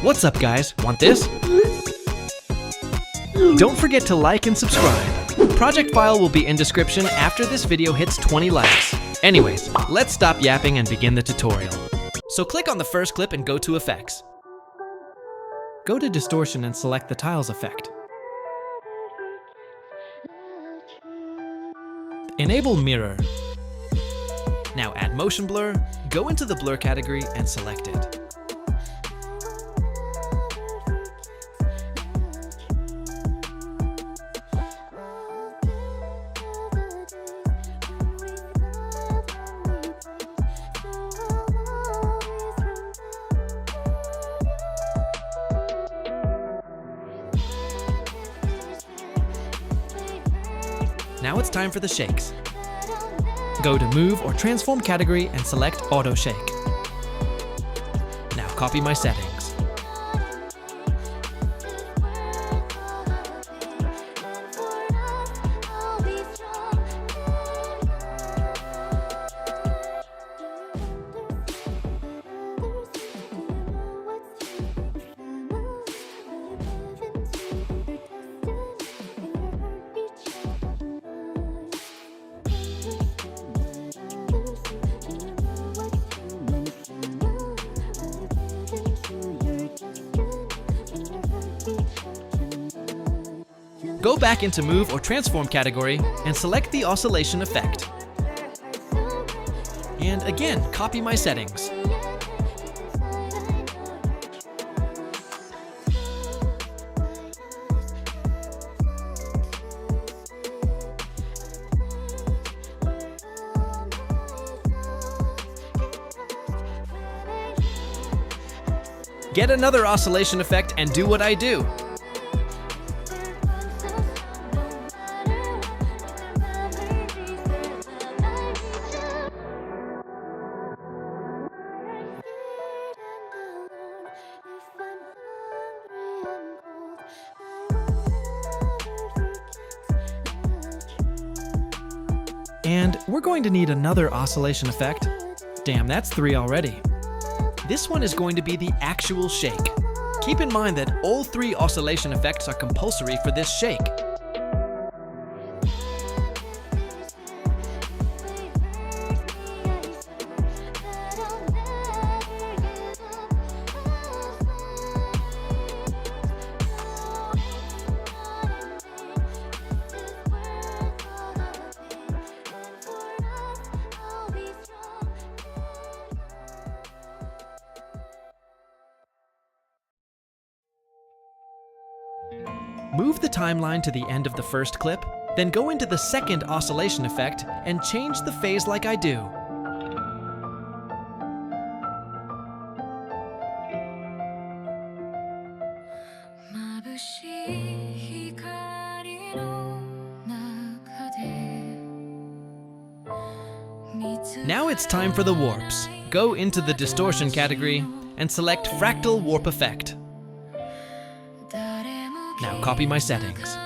What's up guys, want this? Don't forget to like and subscribe. Project file will be in description after this video hits 20 likes. Anyways, let's stop yapping and begin the tutorial. So click on the first clip and go to Effects. Go to Distortion and select the Tiles effect. Enable Mirror. Now add Motion Blur, go into the Blur category and select it. Now it's time for the shakes. Go to Move or Transform category and select Auto Shake. Now copy my settings. Go back into Move or Transform category and select the Oscillation effect. And again, copy my settings. Get another oscillation effect and do what I do. And we're going to need another oscillation effect. Damn, that's 3 already. This one is going to be the actual shake. Keep in mind that all 3 oscillation effects are compulsory for this shake. Move the timeline to the end of the first clip, then go into the second oscillation effect and change the phase like I do. Now it's time for the warps. Go into the Distortion category and select Fractal Warp Effect. Now copy my settings.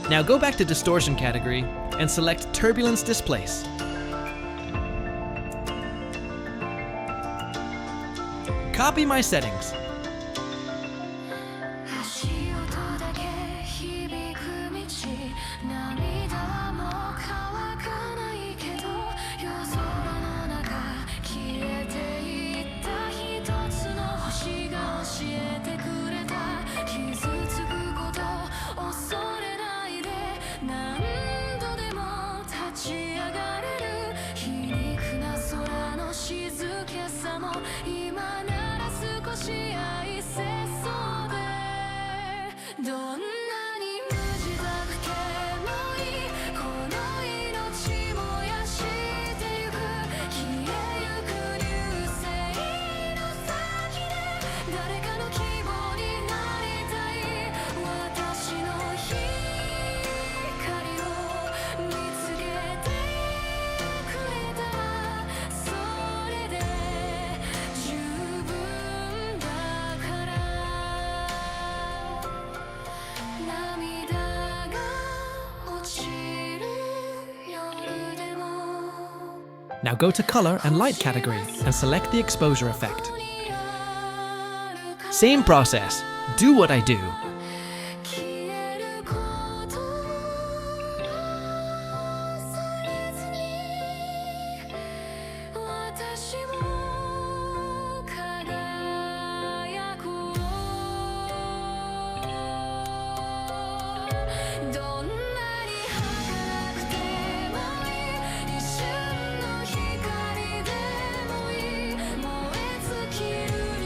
Now go back to Distortion category and select Turbulence Displace. Copy my settings. Now go to Color and Light category and select the exposure effect. Same process. Do what I do.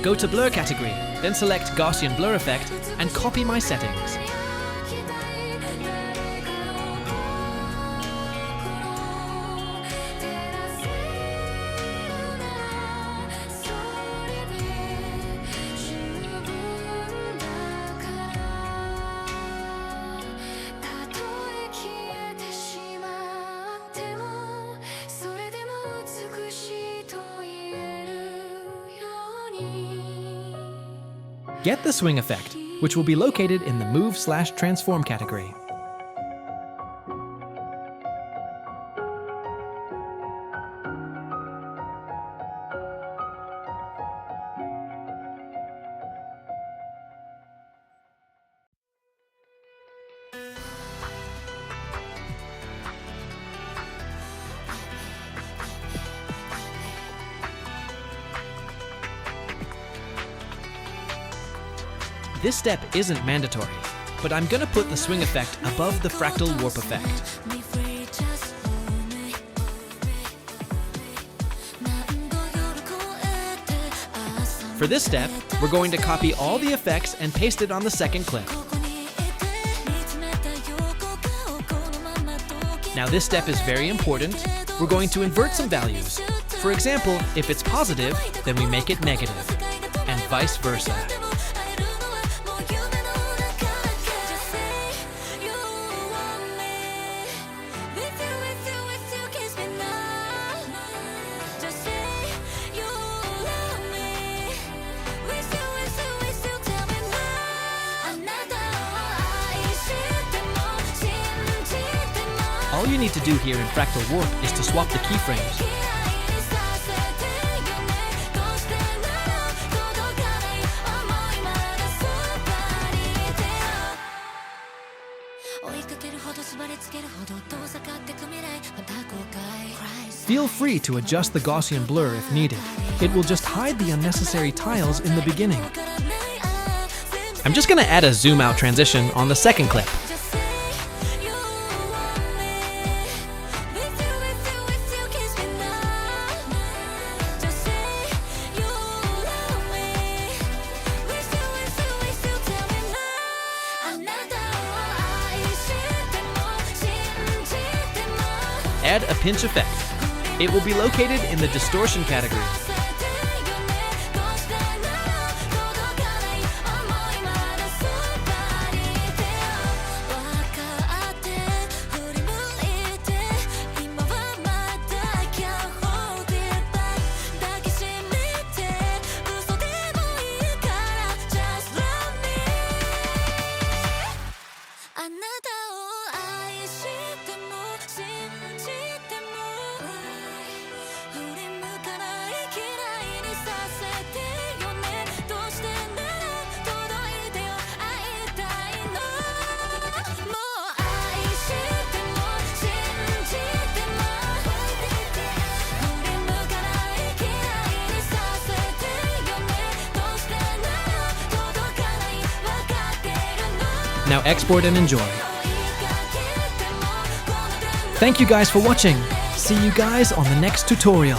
Go to Blur category, then select Gaussian Blur Effect and copy my settings. Get the swing effect, which will be located in the Move/Transform category. This step isn't mandatory, but I'm gonna put the swing effect above the fractal warp effect. For this step, we're going to copy all the effects and paste it on the second clip. Now this step is very important. We're going to invert some values. For example, if it's positive, then we make it negative, and vice versa. All you need to do here in Fractal Warp is to swap the keyframes. Feel free to adjust the Gaussian blur if needed. It will just hide the unnecessary tiles in the beginning. I'm just going to add a zoom out transition on the second clip. Add a pinch effect. It will be located in the distortion category. Now export and enjoy. Thank you guys for watching. See you guys on the next tutorial.